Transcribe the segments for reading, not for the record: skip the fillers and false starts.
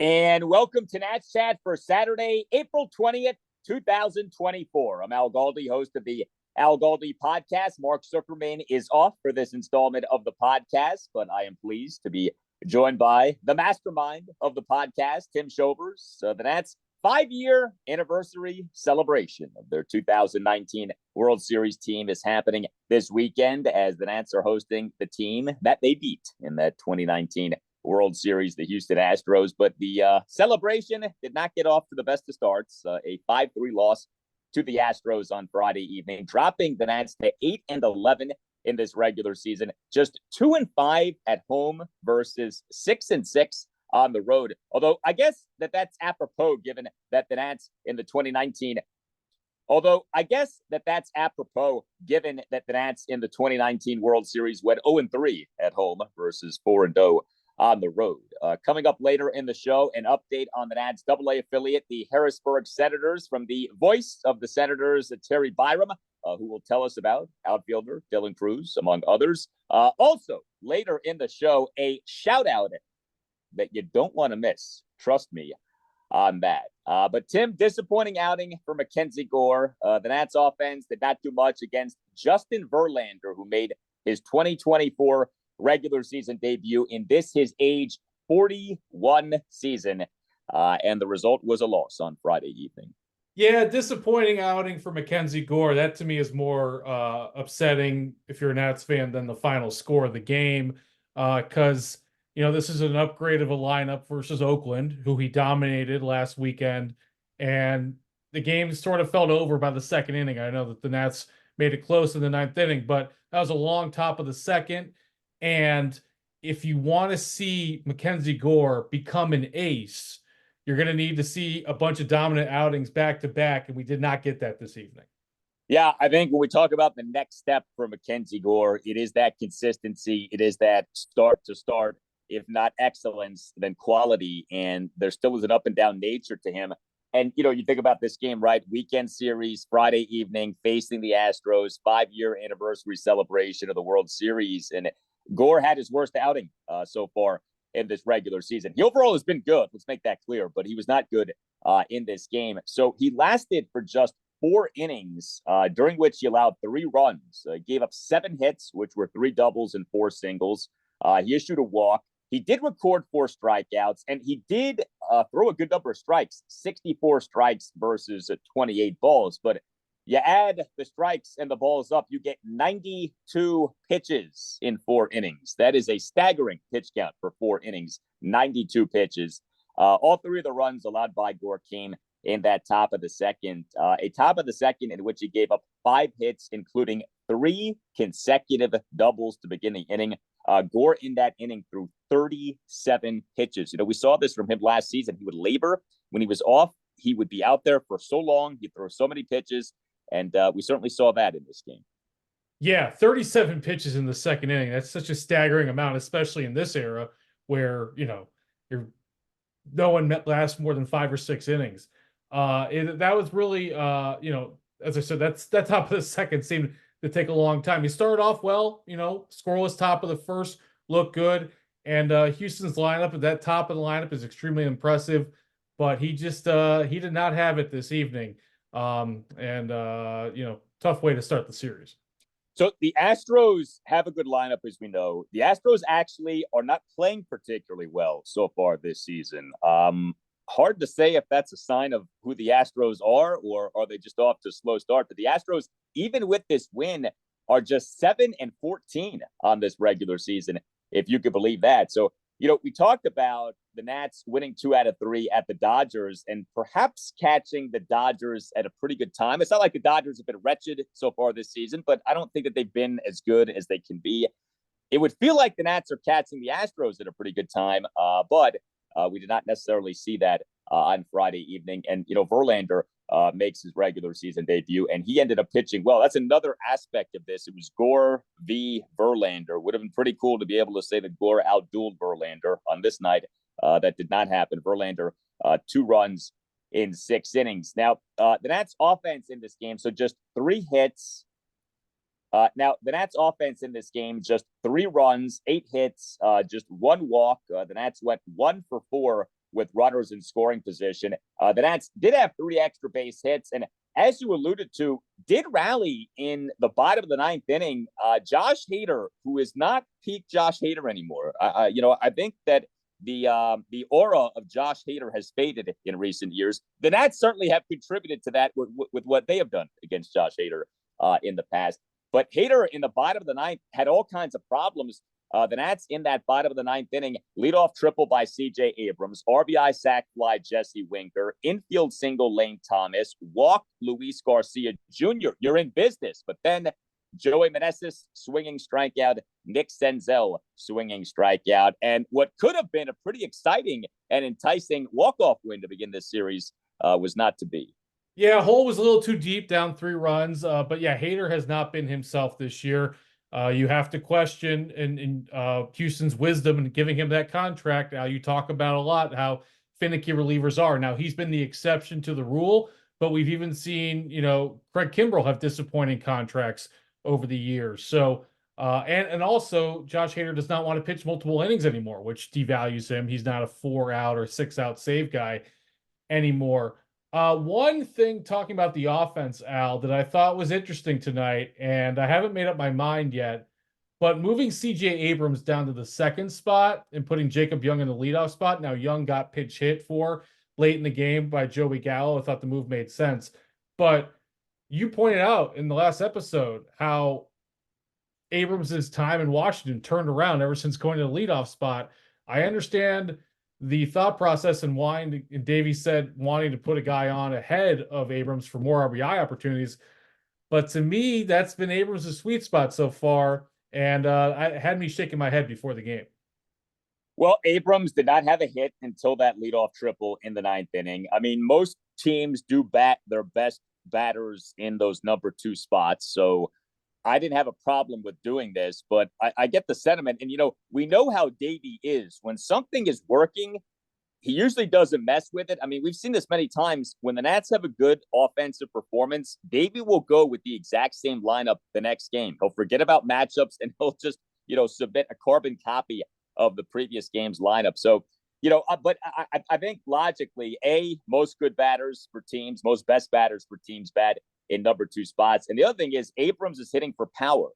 And welcome to Nats Chat for Saturday, April 20th, 2024. I'm Al Galdi, host of the Al Galdi podcast. Mark Zuckerman is off for this installment of the podcast, but I am pleased to be joined by the mastermind of the podcast, Tim Shovers. The Nats 5-year anniversary celebration of their 2019 World Series team is happening this weekend as the Nats are hosting the team that they beat in that 2019 World Series, the Houston Astros. But the celebration did not get off to the best of starts. A 5-3 loss to the Astros on Friday evening, dropping the Nats to 8-11 in this regular season, just 2-5 at home versus 6-6 on the road. Although I guess that's apropos, given that the Nats in the 2019 World Series went 0-3 at home versus 4-0 on the road. Coming up later in the show, an update on the Nats AA affiliate, the Harrisburg Senators, from the voice of the Senators, Terry Byram, who will tell us about outfielder Dylan Cruz, among others. Also, later in the show, a shout-out that you don't want to miss. Trust me on that. But Tim, disappointing outing for Mackenzie Gore. The Nats offense did not do much against Justin Verlander, who made his 2024 regular season debut in his age 41 season. And the result was a loss on Friday evening. Yeah, disappointing outing for Mackenzie Gore. That to me is more upsetting if you're a Nats fan than the final score of the game. Because, this is an upgrade of a lineup versus Oakland, who he dominated last weekend. And the game sort of felt over by the second inning. I know that the Nats made it close in the ninth inning, but that was a long top of the second. And if you want to see Mackenzie Gore become an ace, you're going to need to see a bunch of dominant outings back to back, and we did not get that this evening. Yeah, I think when we talk about the next step for Mackenzie Gore, it is that consistency. It is that start to start, if not excellence, then quality. And there still is an up and down nature to him. And, you think about this game, right? Weekend series, Friday evening, facing the Astros, 5-year anniversary celebration of the World Series. And Gore had his worst outing so far in this regular season. He overall has been good. Let's make that clear. But he was not good in this game. So he lasted for just 4 innings, during which he allowed 3 runs, gave up 7 hits, which were 3 doubles and 4 singles. He issued a walk. He did record 4 strikeouts, and he did throw a good number of strikes, 64 strikes versus 28 balls. But you add the strikes and the balls up, you get 92 pitches in 4 innings. That is a staggering pitch count for 4 innings, 92 pitches. All 3 of the runs allowed by Gore came in that top of the second, a top of the second in which he gave up 5 hits, including 3 consecutive doubles to begin the inning. Gore in that inning threw 37 pitches. We saw this from him last season. He would labor when he was off. He would be out there for so long. He'd throw so many pitches. And we certainly saw that in this game. Yeah, 37 pitches in the second inning. That's such a staggering amount, especially in this era where, no one lasts more than 5 or 6 innings. That was really, as I said, that top of the second seemed to take a long time. He started off well, scoreless top of the first, looked good. And Houston's lineup at that top of the lineup is extremely impressive. But he just, he did not have it this evening. Tough way to start the series. So the Astros have a good lineup, as we know. The Astros actually are not playing particularly well so far this season. Hard to say if that's a sign of who the Astros are, or are they just off to a slow start. But the Astros, even with this win, are just 7-14 on this regular season, if you could believe that. So, we talked about the Nats winning 2 out of 3 at the Dodgers and perhaps catching the Dodgers at a pretty good time. It's not like the Dodgers have been wretched so far this season, but I don't think that they've been as good as they can be. It would feel like the Nats are catching the Astros at a pretty good time, but we did not necessarily see that on Friday evening. And, Verlander makes his regular season debut, and he ended up pitching well. That's another aspect of this. It was Gore v. Verlander. Would have been pretty cool to be able to say that Gore outdueled Verlander on this night. That did not happen. Verlander, 2 runs in 6 innings. Now, the Nats offense in this game, so just 3 hits. Now, the Nats offense in this game, just 3 runs, 8 hits, just 1 walk. The Nats went 1 for 4 with runners in scoring position. The Nats did have 3 extra base hits, and as you alluded to, did rally in the bottom of the 9th inning. Josh Hader, who is not peak Josh Hader anymore. I think that the aura of Josh Hader has faded in recent years. The Nats certainly have contributed to that with what they have done against Josh Hader in the past. But Hader in the bottom of the 9th had all kinds of problems. The Nats in that bottom of the 9th inning, leadoff triple by C.J. Abrams, RBI sac fly Jesse Winker, infield single Lane Thomas, walk Luis Garcia Jr. You're in business. But then Joey Meneses swinging strikeout, Nick Senzel swinging strikeout, and what could have been a pretty exciting and enticing walk-off win to begin this series was not to be. Yeah, hole was a little too deep, down 3 runs. But yeah, Hader has not been himself this year. You have to question in Houston's wisdom in giving him that contract. Now, you talk about a lot how finicky relievers are. Now, he's been the exception to the rule, but we've even seen, Craig Kimbrell have disappointing contracts over the years. So, and also Josh Hader does not want to pitch multiple innings anymore, which devalues him. He's not a 4-out or 6-out save guy anymore. One thing talking about the offense, Al, that I thought was interesting tonight, and I haven't made up my mind yet, but moving C.J. Abrams down to the 2nd spot and putting Jacob Young in the leadoff spot. Now, Young got pitch hit for late in the game by Joey Gallo. I thought the move made sense. But you pointed out in the last episode how Abrams' time in Washington turned around ever since going to the leadoff spot. I understand the thought process and wanting, and Davey said wanting to put a guy on ahead of Abrams for more RBI opportunities. But to me, that's been Abrams' sweet spot so far. And it had me shaking my head before the game. Well, Abrams did not have a hit until that leadoff triple in the 9th inning. I mean, most teams do bat their best batters in those number 2 spots. So I didn't have a problem with doing this, but I get the sentiment. And, we know how Davey is. When something is working, he usually doesn't mess with it. I mean, we've seen this many times. When the Nats have a good offensive performance, Davey will go with the exact same lineup the next game. He'll forget about matchups and he'll just, submit a carbon copy of the previous game's lineup. So, but I think logically, most good batters for teams, most best batters for teams bat in number 2 spots. And the other thing is Abrams is hitting for power.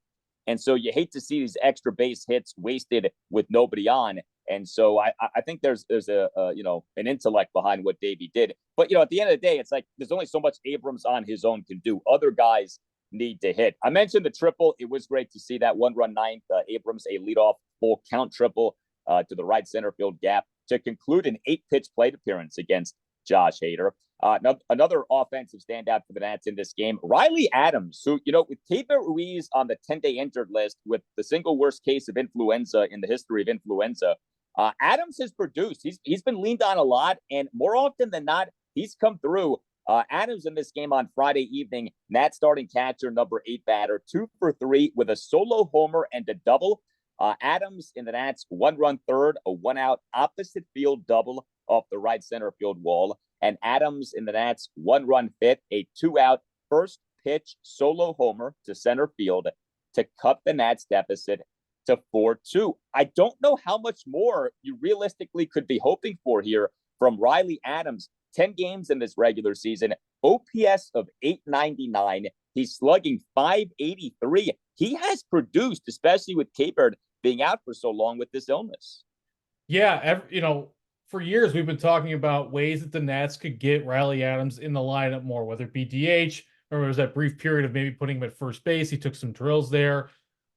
And so you hate to see these extra base hits wasted with nobody on. And so I think there's an intellect behind what Davey did. But, at the end of the day, it's like there's only so much Abrams on his own can do. Other guys need to hit. I mentioned the triple. It was great to see that 1-run 9th. Abrams, a leadoff full count triple to the right center field gap to conclude an 8-pitch plate appearance against Josh Hader. Another offensive standout for the Nats in this game, Riley Adams, who, with Keibert Ruiz on the 10-day injured list with the single worst case of influenza in the history of influenza, Adams has produced. He's been leaned on a lot, and more often than not, he's come through. Adams in this game on Friday evening, Nats starting catcher, number 8 batter, 2 for 3 with a solo homer and a double. Adams in the Nats 1-run third, a 1-out opposite field double off the right center field wall. And Adams in the Nats 1-run fifth, a 2-out first pitch solo homer to center field to cut the Nats deficit to 4-2. I don't know how much more you realistically could be hoping for here from Riley Adams. 10 games in this regular season, OPS of 899. He's slugging 583. He has produced, especially with Keibert being out for so long with this illness. Yeah, for years we've been talking about ways that the Nats could get Riley Adams in the lineup more, whether it be DH, or there was that brief period of maybe putting him at first base. He took some drills there.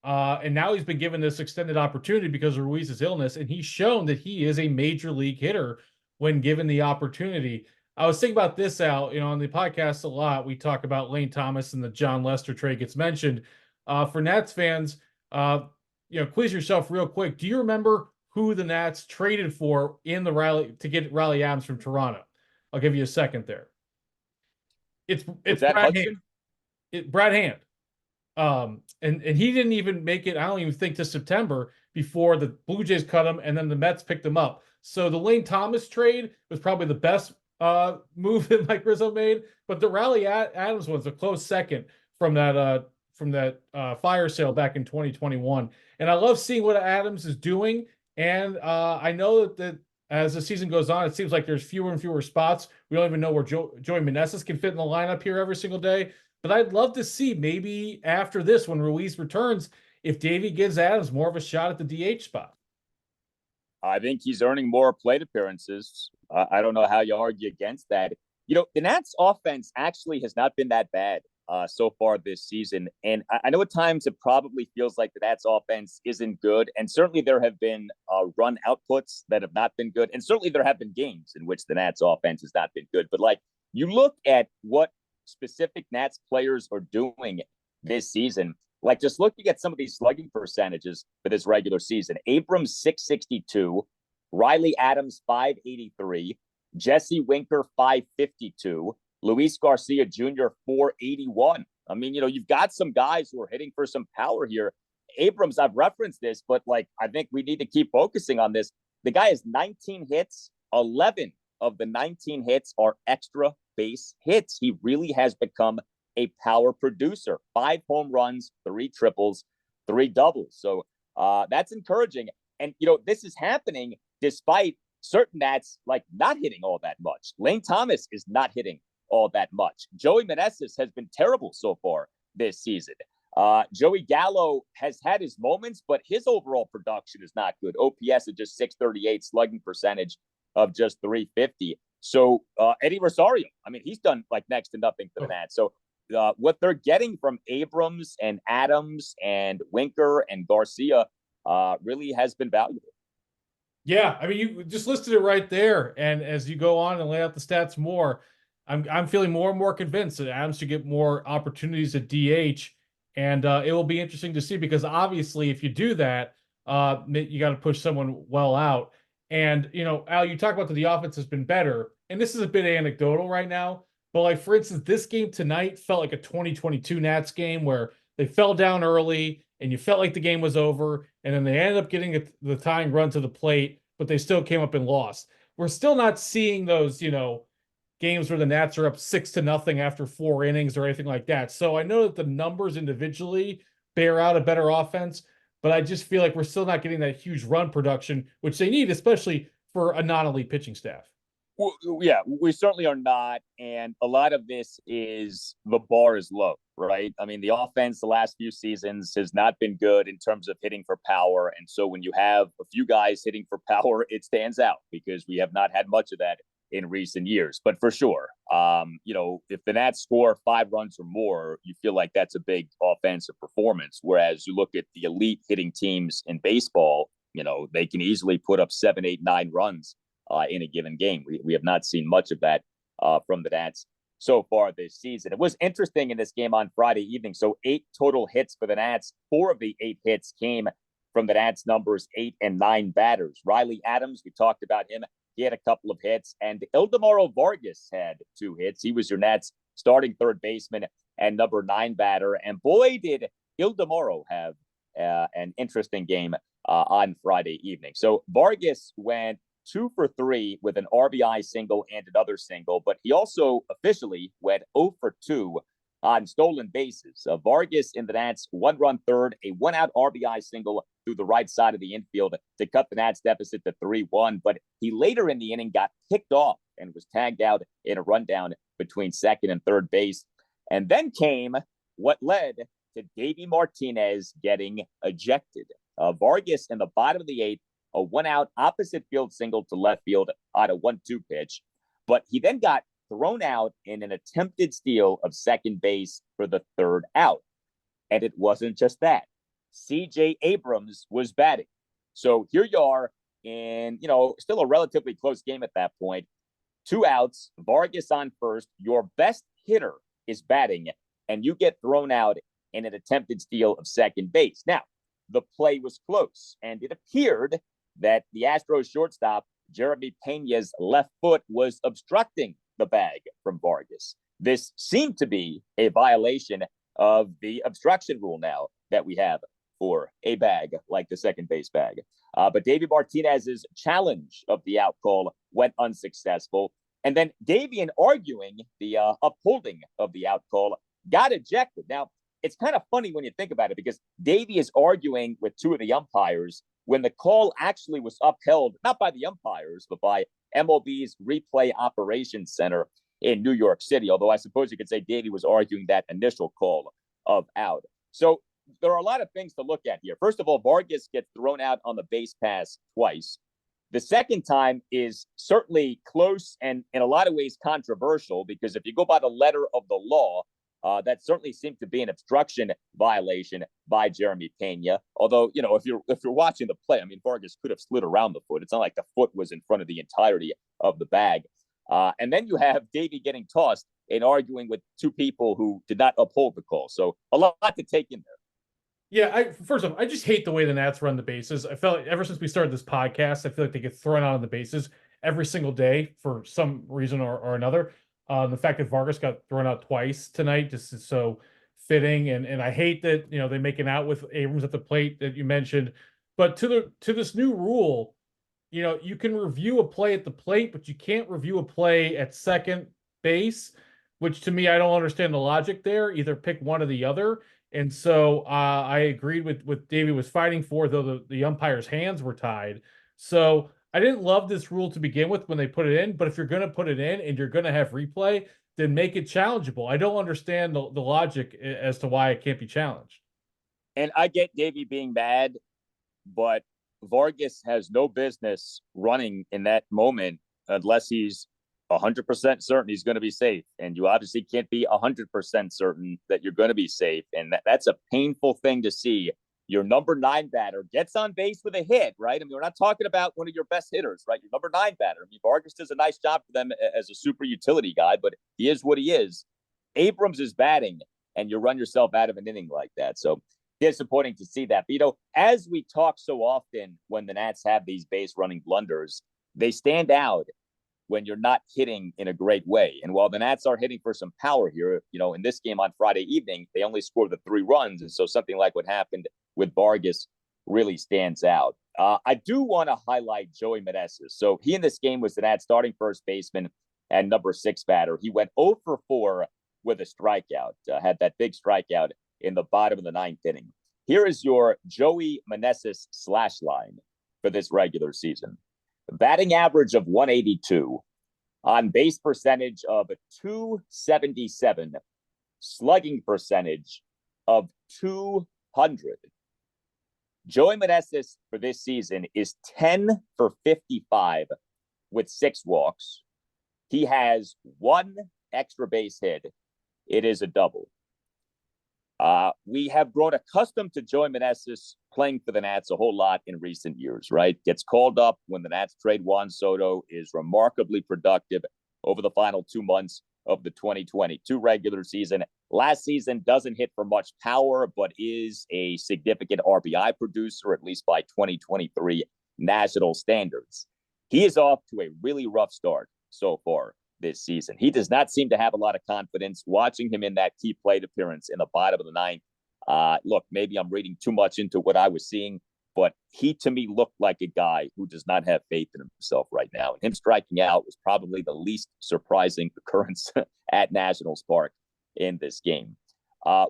And now he's been given this extended opportunity because of Ruiz's illness, and he's shown that he is a major league hitter when given the opportunity. I was thinking about this, Al, on the podcast a lot, we talk about Lane Thomas and the John Lester trade gets mentioned. For Nats fans, quiz yourself real quick. Do you remember who the Nats traded for to get Riley Adams from Toronto? I'll give you a second there. It's Brad Hand. Brad Hand. And he didn't even make it, I don't even think, to September before the Blue Jays cut him, and then the Mets picked him up. So the Lane Thomas trade was probably the best move that Mike Rizzo made, but the Riley Adams one's a close second from that fire sale back in 2021. And I love seeing what Adams is doing. And I know that as the season goes on, it seems like there's fewer and fewer spots. We don't even know where Joey Meneses can fit in the lineup here every single day. But I'd love to see maybe after this, when Ruiz returns, if Davey gives Adams more of a shot at the DH spot. I think he's earning more plate appearances. I don't know how you argue against that. The Nats offense actually has not been that bad so far this season. And I know at times it probably feels like the Nats offense isn't good. And certainly there have been run outputs that have not been good. And certainly there have been games in which the Nats offense has not been good. But like you look at what specific Nats players are doing this season, like just looking at some of these slugging percentages for this regular season, Abrams 662, Riley Adams 583, Jesse Winker 552, Luis Garcia Jr. 481. I mean, you've got some guys who are hitting for some power here. Abrams, I've referenced this, but like I think we need to keep focusing on this. The guy has 19 hits. 11 of the 19 hits are extra base hits. He really has become a power producer. 5 home runs, 3 triples, 3 doubles. So that's encouraging. And, this is happening despite certain Nats like not hitting all that much. Lane Thomas is not hitting all that much. Joey Meneses has been terrible so far this season. Joey Gallo has had his moments, but his overall production is not good. OPS is just 638, slugging percentage of just 350. So Eddie Rosario, I mean, he's done like next to nothing for the Nats. So what they're getting from Abrams and Adams and Winker and Garcia really has been valuable. Yeah, I mean, you just listed it right there. And as you go on and lay out the stats more, I'm feeling more and more convinced that Adams should get more opportunities at DH. And it will be interesting to see, because obviously if you do that, you got to push someone well out. And, Al, you talk about that the offense has been better. And this is a bit anecdotal right now. But like, for instance, this game tonight felt like a 2022 Nats game where they fell down early and you felt like the game was over. And then they ended up getting the tying run to the plate, but they still came up and lost. We're still not seeing those, games where the Nats are up 6-0 after 4 innings or anything like that. So I know that the numbers individually bear out a better offense, but I just feel like we're still not getting that huge run production, which they need, especially for a non-elite pitching staff. Well, yeah, we certainly are not. And a lot of this is the bar is low, right? I mean, the offense the last few seasons has not been good in terms of hitting for power. And so when you have a few guys hitting for power, it stands out because we have not had much of that in recent years. But for sure, if the Nats score 5 runs or more, you feel like that's a big offensive performance. Whereas you look at the elite hitting teams in baseball, they can easily put up 7, 8, 9 runs in a given game. We have not seen much of that from the Nats so far this season. It was interesting in this game on Friday evening. So 8 total hits for the Nats. 4 of the 8 hits came from the Nats numbers 8 and 9 batters. Riley Adams, we talked about him. He had a couple of hits, and Ildemaro Vargas had 2 hits. He was your Nats starting third baseman and number 9 batter. And boy, did Ildemaro have an interesting game on Friday evening. So Vargas went 2 for 3 with an RBI single and another single, but he also officially went 0 for 2 on stolen bases. Vargas in the Nats 1-run third, a 1-out RBI single through the right side of the infield to cut the Nats deficit to 3-1. But he later in the inning got picked off and was tagged out in a rundown between second and third base. And then came what led to Davey Martinez getting ejected. Vargas in the bottom of the 8th, a 1-out opposite field single to left field on a 1-2 pitch. But he then got thrown out in an attempted steal of second base for the 3rd out. And it wasn't just that. C.J. Abrams was batting. So here you are in, still a relatively close game at that point. 2 outs, Vargas on first. Your best hitter is batting, and you get thrown out in an attempted steal of second base. Now, the play was close, and it appeared that the Astros shortstop, Jeremy Pena's left foot, was obstructing the bag from Vargas. This seemed to be a violation of the obstruction rule now that we have for a bag like the second base bag. But Davey Martinez's challenge of the out call went unsuccessful. And then Davey, in arguing the upholding of the out call, got ejected. Now, it's kind of funny when you think about it, because Davey is arguing with 2 of the umpires, when the call actually was upheld, not by the umpires, but by MLB's Replay Operations Center in New York City. Although I suppose you could say Davey was arguing that initial call of out. So there are a lot of things to look at here. First of all, Vargas gets thrown out on the base pass twice. The second time is certainly close and in a lot of ways controversial, because if you go by the letter of the law, that certainly seemed to be an obstruction violation by Jeremy Pena. Although, if you're watching the play, I mean, Vargas could have slid around the foot. It's not like the foot was in front of the entirety of the bag. And then you have Davey getting tossed and arguing with two people who did not uphold the call. So a lot to take in there. Yeah, first off, I just hate the way the Nats run the bases. I felt like ever since we started this podcast, I feel like they get thrown out on the bases every single day for some reason or another. The fact that Vargas got thrown out twice tonight just is so fitting, and I hate that they make it out with Abrams at the plate that you mentioned. But to this new rule, you can review a play at the plate, but you can't review a play at second base, which to me I don't understand the logic there. Either pick one or the other. And so I agreed with what Davey was fighting for, though the umpire's hands were tied. So I didn't love this rule to begin with when they put it in, but if you're going to put it in and you're going to have replay, then make it challengeable. I don't understand the logic as to why it can't be challenged. And I get Davey being mad, but Vargas has no business running in that moment unless he's 100% certain he's going to be safe. And you obviously can't be 100% certain that you're going to be safe. And that's a painful thing to see. Your number 9 batter gets on base with a hit, right? I mean, we're not talking about one of your best hitters, right? Your number 9 batter. I mean, Vargas does a nice job for them as a super utility guy, but he is what he is. Abrams is batting, and you run yourself out of an inning like that. So disappointing to see that. But, as we talk so often when the Nats have these base running blunders, they stand out when you're not hitting in a great way. And while the Nats are hitting for some power here, in this game on Friday evening, they only scored the 3 runs. And so something like what happened with Vargas really stands out. I do want to highlight Joey Meneses. So he in this game was the Nats starting first baseman and number 6 batter. He went 0 for 4 with a strikeout, had that big strikeout in the bottom of the 9th inning. Here is your Joey Meneses slash line for this regular season. Batting average of 182, on base percentage of 277, slugging percentage of 200. Joey Meneses for this season is 10 for 55 with 6 walks. He has 1 extra base hit. It is a double. We have grown accustomed to Joey Meneses playing for the Nats a whole lot in recent years, right? Gets called up when the Nats trade Juan Soto, is remarkably productive over the final 2 months of the 2022 regular season. Last season doesn't hit for much power, but is a significant RBI producer, at least by 2023 national standards. He is off to a really rough start so far this season. He does not seem to have a lot of confidence. Watching him in that key plate appearance in the bottom of the 9th, look, maybe I'm reading too much into what I was seeing, but he to me looked like a guy who does not have faith in himself right now. And him striking out was probably the least surprising occurrence at Nationals Park in this game.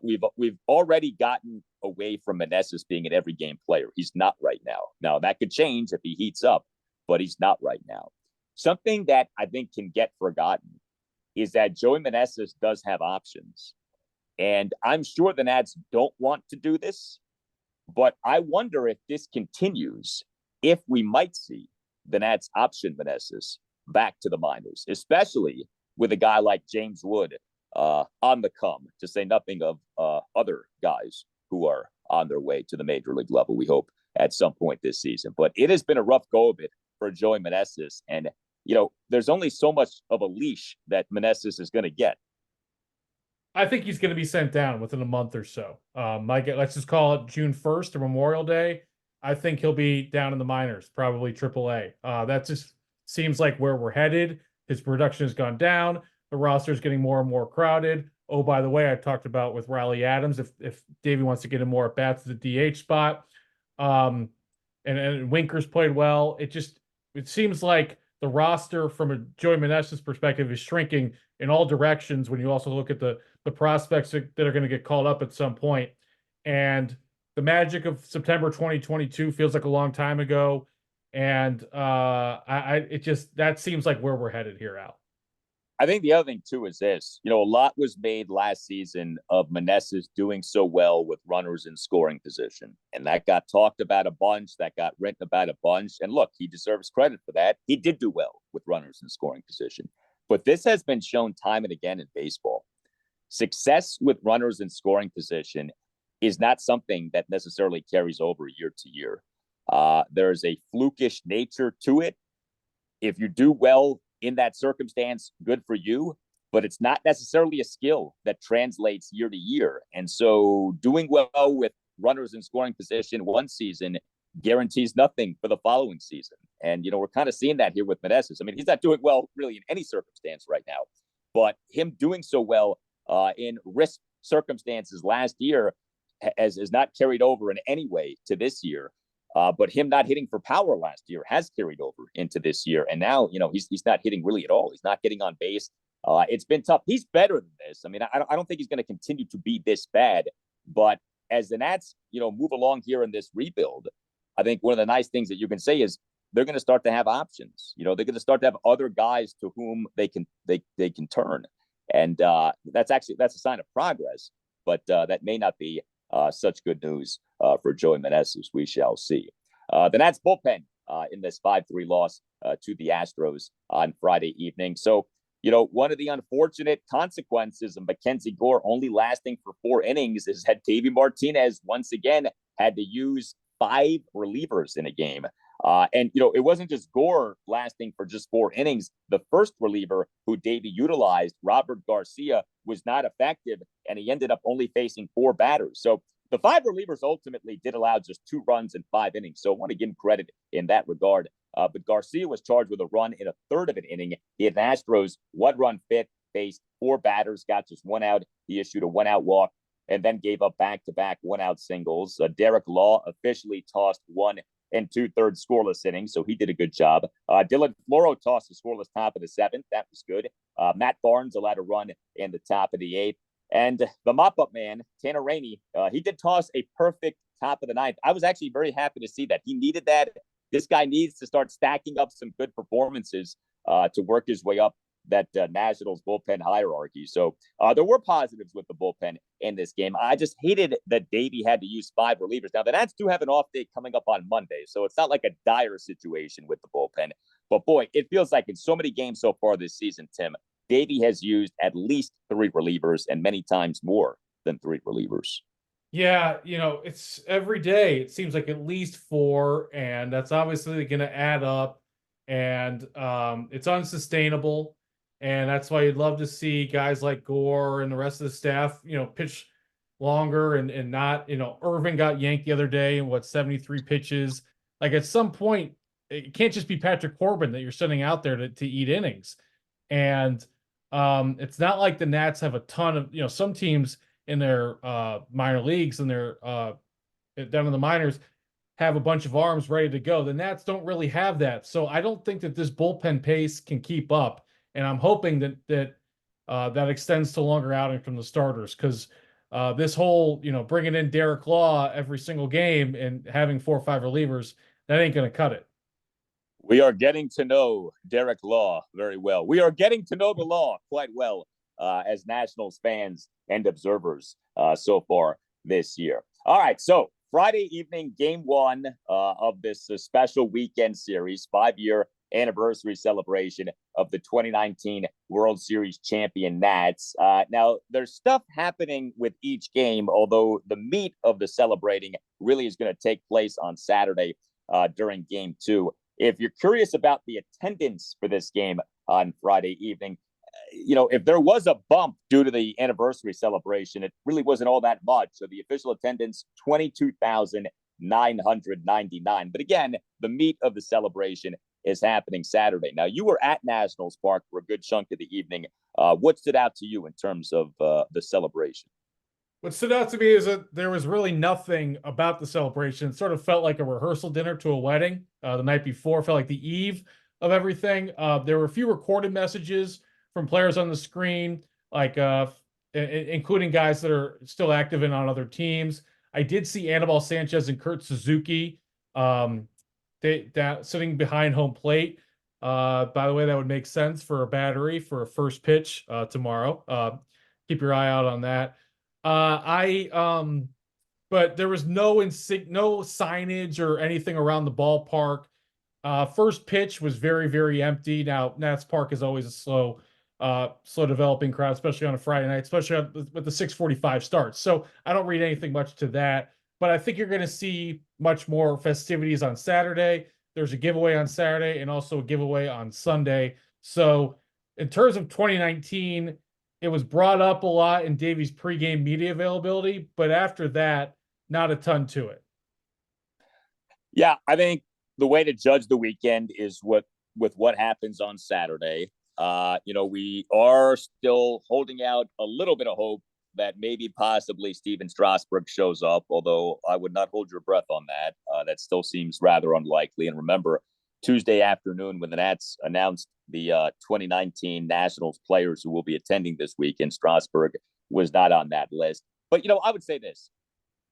We've already gotten away from Meneses being an every game player. He's not right now. Now that could change if he heats up, but he's not right now. Something that I think can get forgotten is that Joey Meneses does have options. And I'm sure the Nats don't want to do this, but I wonder if this continues, if we might see the Nats option Meneses back to the minors, especially with a guy like James Wood on the come, to say nothing of other guys who are on their way to the major league level, we hope, at some point this season. But it has been a rough go of it for Joey Meneses. And, there's only so much of a leash that Meneses is going to get. I think he's going to be sent down within a month or so. Let's just call it June 1st or Memorial Day. I think he'll be down in the minors, probably AAA. That just seems like where we're headed. His production has gone down. The roster is getting more and more crowded. Oh, by the way, I talked about with Riley Adams, if Davey wants to get him more at bats at the DH spot. And Winker's played well. It seems like the roster from a Joey Meneses perspective is shrinking in all directions when you also look at the prospects that are going to get called up at some point. And the magic of September 2022 feels like a long time ago. And it just, that seems like where we're headed here, Al. I think the other thing too is this. A lot was made last season of Meneses doing so well with runners in scoring position, and that got talked about a bunch. That got written about a bunch. And look, he deserves credit for that. He did do well with runners in scoring position, but this has been shown time and again in baseball. Success with runners in scoring position is not something that necessarily carries over year to year. There's a flukish nature to it. If you do well in that circumstance, good for you, but it's not necessarily a skill that translates year to year. And so doing well with runners in scoring position one season guarantees nothing for the following season. And, we're kind of seeing that here with Meneses. I mean, he's not doing well really in any circumstance right now, but him doing so well in risk circumstances last year has not carried over in any way to this year. But him not hitting for power last year has carried over into this year. And now, he's not hitting really at all. He's not getting on base. It's been tough. He's better than this. I mean, I don't think he's going to continue to be this bad. But as the Nats, move along here in this rebuild, I think one of the nice things that you can say is they're going to start to have options. They're going to start to have other guys to whom they can turn. And that's a sign of progress. But that may not be such good news for Joey Meneses. We shall see. The Nats bullpen in this 5-3 loss to the Astros on Friday evening. So, one of the unfortunate consequences of Mackenzie Gore only lasting for 4 innings is that Davey Martinez once again had to use 5 relievers in a game. And it wasn't just Gore lasting for just 4 innings. The first reliever who Davey utilized, Robert Garcia, was not effective, and he ended up only facing 4 batters. So the 5 relievers ultimately did allow just 2 runs in 5 innings. So I want to give him credit in that regard. But Garcia was charged with a run in a third of an inning. He had an Astros 1-run fit, faced 4 batters, got just 1 out. He issued a 1-out walk and then gave up back-to-back 1-out singles. Derek Law officially tossed 1 2/3 scoreless innings, so he did a good job. Dylan Floro tossed a scoreless top of the 7th. That was good. Matt Barnes allowed a run in the top of the 8th. And the mop-up man, Tanner Rainey, he did toss a perfect top of the 9th. I was actually very happy to see that. He needed that. This guy needs to start stacking up some good performances to work his way up that Nationals bullpen hierarchy. So there were positives with the bullpen in this game. I just hated that Davey had to use 5 relievers. Now, the Nats do have an off day coming up on Monday, so it's not like a dire situation with the bullpen. But, boy, it feels like in so many games so far this season, Tim, Davey has used at least 3 relievers and many times more than 3 relievers. Yeah, it's every day. It seems like at least 4, and that's obviously going to add up, and it's unsustainable. And that's why you'd love to see guys like Gore and the rest of the staff, pitch longer and not, Irvin got yanked the other day in 73 pitches. Like at some point, it can't just be Patrick Corbin that you're sending out there to eat innings. And it's not like the Nats have a ton of, some teams in their minor leagues and their down in the minors have a bunch of arms ready to go. The Nats don't really have that. So I don't think that this bullpen pace can keep up. And I'm hoping that extends to longer outing from the starters, because this whole, bringing in Derek Law every single game and having 4 or 5 relievers, that ain't going to cut it. We are getting to know Derek Law very well. We are getting to know the Law quite well as Nationals fans and observers so far this year. All right, so Friday evening, game 1 of this special weekend series, 5-year anniversary celebration of the 2019 World Series champion Nats. Now, there's stuff happening with each game, although the meat of the celebrating really is going to take place on Saturday during game 2. If you're curious about the attendance for this game on Friday evening, if there was a bump due to the anniversary celebration, it really wasn't all that much. So the official attendance, 22,999. But again, the meat of the celebration is happening Saturday. Now, you were at Nationals Park for a good chunk of the evening. What stood out to you in terms of the celebration? What stood out to me is that there was really nothing about the celebration. It sort of felt like a rehearsal dinner to a wedding the night before. Felt like the eve of everything. There were a few recorded messages from players on the screen, like including guys that are still active and on other teams. I did see Anibal Sanchez and Kurt Suzuki sitting behind home plate. By the way, that would make sense for a battery for a first pitch tomorrow. Keep your eye out on that. But there was no signage or anything around the ballpark. First pitch was very, very empty. Now, Nats Park is always a slow developing crowd, especially on a Friday night, especially with the 6:45 starts. So I don't read anything much to that. But I think you're going to see much more festivities on Saturday. There's a giveaway on Saturday and also a giveaway on Sunday. So in terms of 2019, it was brought up a lot in Davey's pregame media availability, but after that, not a ton to it. Yeah, I think the way to judge the weekend is with what happens on Saturday. We are still holding out a little bit of hope that maybe possibly Steven Strasburg shows up, although I would not hold your breath on that. That still seems rather unlikely. And remember, Tuesday afternoon when the Nats announced the 2019 Nationals players who will be attending this weekend, Strasburg was not on that list. But, I would say this.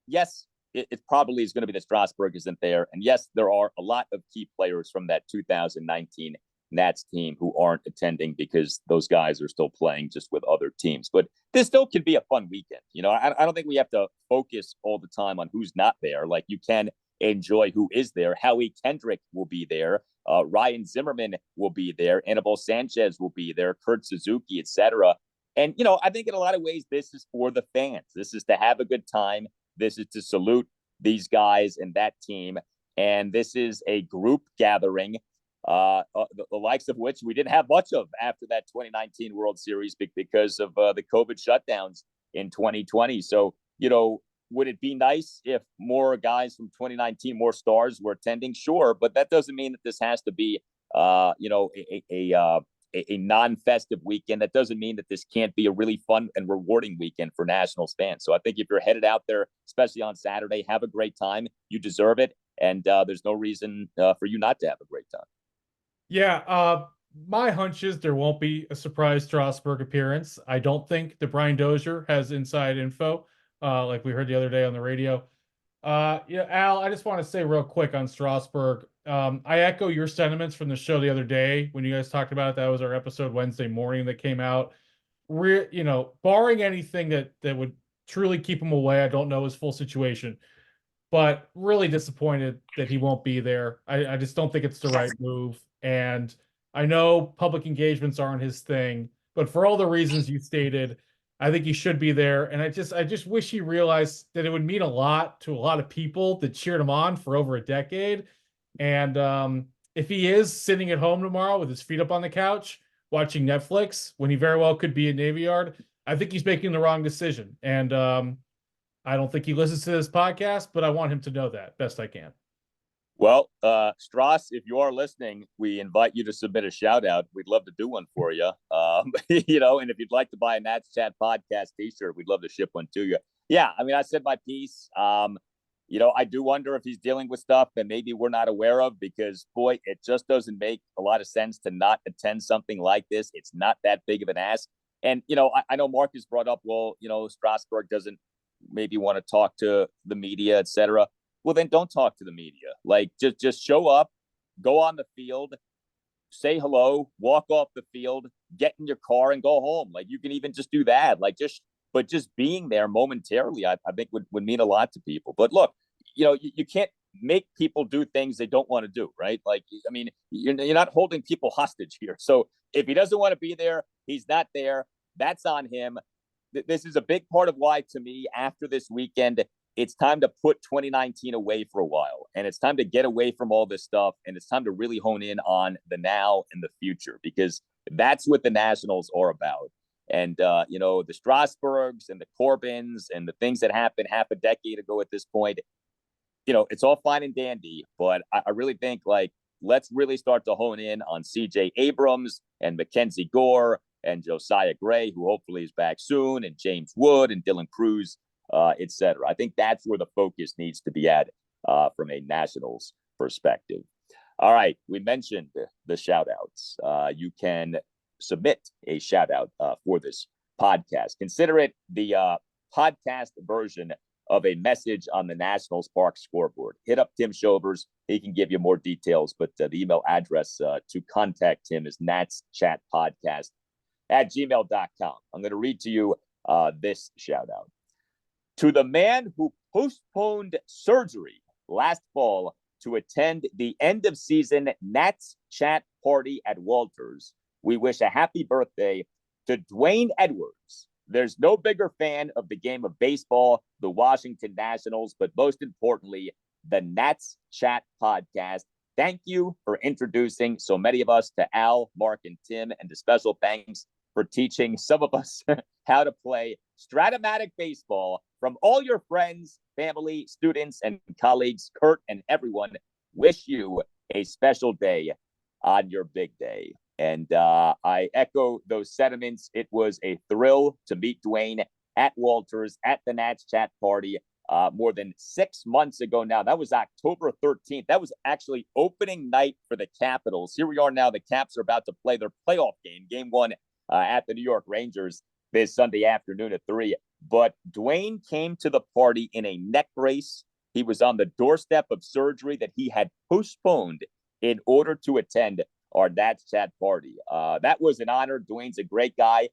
Yes, it probably is going to be that Strasburg isn't there. And yes, there are a lot of key players from that 2019 Nats team who aren't attending because those guys are still playing just with other teams. But this still could be a fun weekend. I don't think we have to focus all the time on who's not there. Like, you can enjoy who is there. Howie Kendrick will be there. Ryan Zimmerman will be there. Anibal Sanchez will be there. Kurt Suzuki, etc. And, I think in a lot of ways, this is for the fans. This is to have a good time. This is to salute these guys and that team. And this is a group gathering, the likes of which we didn't have much of after that 2019 World Series because of the COVID shutdowns in 2020. So, would it be nice if more guys from 2019, more stars were attending? Sure. But that doesn't mean that this has to be, a non-festive weekend. That doesn't mean that this can't be a really fun and rewarding weekend for Nationals fans. So I think if you're headed out there, especially on Saturday, have a great time. You deserve it. And there's no reason for you not to have a great time. Yeah. My hunch is there won't be a surprise Strasburg appearance. I don't think that Brian Dozier has inside info, like we heard the other day on the radio. Al, I just want to say real quick on Strasburg. I echo your sentiments from the show the other day when you guys talked about it. That was our episode Wednesday morning that came out. Barring anything that would truly keep him away, I don't know his full situation, but really disappointed that he won't be there. I just don't think it's the right move. And I know public engagements aren't his thing, but for all the reasons you stated, I think he should be there. And I just wish he realized that it would mean a lot to a lot of people that cheered him on for over a decade. And if he is sitting at home tomorrow with his feet up on the couch watching Netflix when he very well could be at Navy Yard, I think he's making the wrong decision. And I don't think he listens to this podcast, but I want him to know that best I can. Well, Strauss, if you are listening, we invite you to submit a shout out. We'd love to do one for you. And if you'd like to buy a Nats Chat podcast t-shirt, we'd love to ship one to you. Yeah, I mean, I said my piece. I do wonder if he's dealing with stuff that maybe we're not aware of because, boy, it just doesn't make a lot of sense to not attend something like this. It's not that big of an ask. And, I know Marcus brought up, Strasburg doesn't maybe want to talk to the media, et cetera. Well, then don't talk to the media. Like, just show up, go on the field, say hello, walk off the field, get in your car and go home. Like, you can even just do that. But just being there momentarily, I think would mean a lot to people. But look, you can't make people do things they don't want to do, right? Like, I mean, you're not holding people hostage here. So if he doesn't want to be there, he's not there. That's on him. This is a big part of why, to me, after this weekend, it's time to put 2019 away for a while. And it's time to get away from all this stuff. And it's time to really hone in on the now and the future, because that's what the Nationals are about. And, the Strasburgs and the Corbins and the things that happened half a decade ago at this point, it's all fine and dandy. But I really think, let's really start to hone in on CJ Abrams and Mackenzie Gore and Josiah Gray, who hopefully is back soon, and James Wood and Dylan Cruz, et cetera. I think that's where the focus needs to be at from a Nationals perspective. All right. We mentioned the shout outs. You can submit a shout out for this podcast. Consider it the podcast version of a message on the Nationals Park scoreboard. Hit up Tim Shovers. He can give you more details, but the email address to contact him is natschatpodcast@gmail.com. I'm going to read to you this shout out. To the man who postponed surgery last fall to attend the end of season Nats Chat party at Walters, we wish a happy birthday to Dwayne Edwards. There's no bigger fan of the game of baseball, the Washington Nationals, but most importantly, the Nats Chat podcast. Thank you for introducing so many of us to Al, Mark, and Tim, and a special thanks for teaching some of us how to play Stratomatic baseball. From all your friends, family, students, and colleagues, Kurt and everyone, wish you a special day on your big day. And I echo those sentiments. It was a thrill to meet Dwayne at Walters at the Nats Chat party more than 6 months ago now. That was October 13th. That was actually opening night for the Capitals. Here we are now. The Caps are about to play their playoff game 1 at the New York Rangers this Sunday afternoon at 3. But Dwayne came to the party in a neck brace. He was on the doorstep of surgery that he had postponed in order to attend our Nats Chat party. That was an honor. Dwayne's a great guy.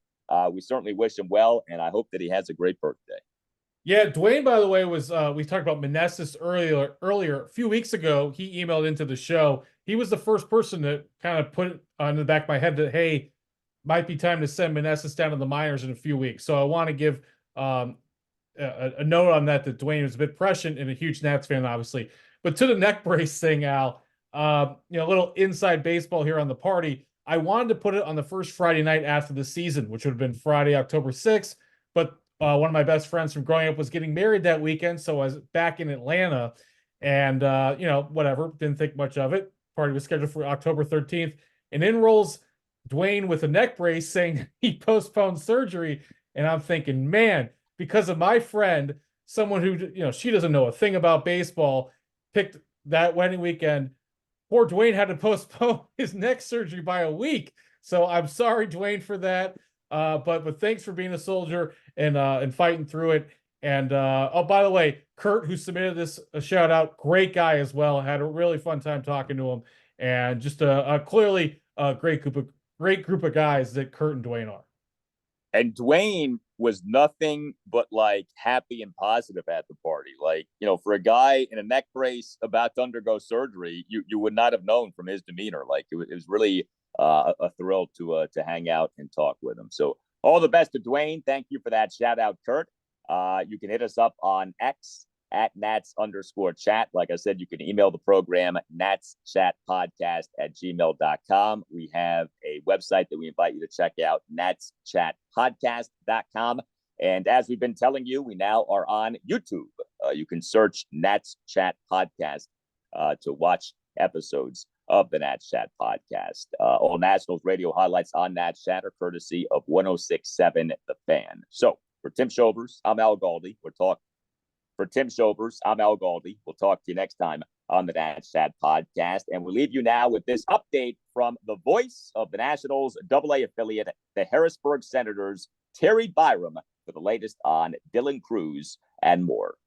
We certainly wish him well, and I hope that he has a great birthday. Yeah, Dwayne, by the way, was we talked about Meneses earlier. A few weeks ago, he emailed into the show. He was the first person to kind of put on the back of my head that, hey, might be time to send Meneses down to the minors in a few weeks. So I want to give a note on that Dwayne was a bit prescient and a huge Nats fan, obviously. But to the neck brace thing, Al, a little inside baseball here on the party. I wanted to put it on the first Friday night after the season, which would have been Friday, October 6th. But one of my best friends from growing up was getting married that weekend, so I was back in Atlanta. And, whatever, didn't think much of it. Party was scheduled for October 13th. And in rolls Dwayne with a neck brace saying he postponed surgery. And I'm thinking, man, because of my friend, someone who, she doesn't know a thing about baseball, picked that wedding weekend. Poor Dwayne had to postpone his neck surgery by a week. So I'm sorry, Dwayne, for that. But thanks for being a soldier and fighting through it. And by the way, Kurt, who submitted this a shout out, great guy as well. Had a really fun time talking to him, and just clearly a great group of guys that Kurt and Dwayne are. And Dwayne was nothing but like happy and positive at the party. Like, for a guy in a neck brace about to undergo surgery, you would not have known from his demeanor. Like it was really a thrill to hang out and talk with him. So all the best to Dwayne. Thank you for that shout out, Kurt. You can hit us up on X at Nats_chat. Like I said, you can email the program, natschatpodcast@gmail.com. We have a website that we invite you to check out, natschatpodcast.com. And as we've been telling you, we now are on YouTube. You can search Nats Chat Podcast to watch episodes of the Nats Chat Podcast. All Nationals radio highlights on Nats Chat are courtesy of 106.7 The Fan. So for Tim Shovers, I'm Al Galdi. For Tim Shovers, I'm Al Galdi. We'll talk to you next time on the Nats Chat Podcast. And we'll leave you now with this update from the voice of the Nationals AA affiliate, the Harrisburg Senators, Terry Byram, for the latest on Dylan Cruz and more.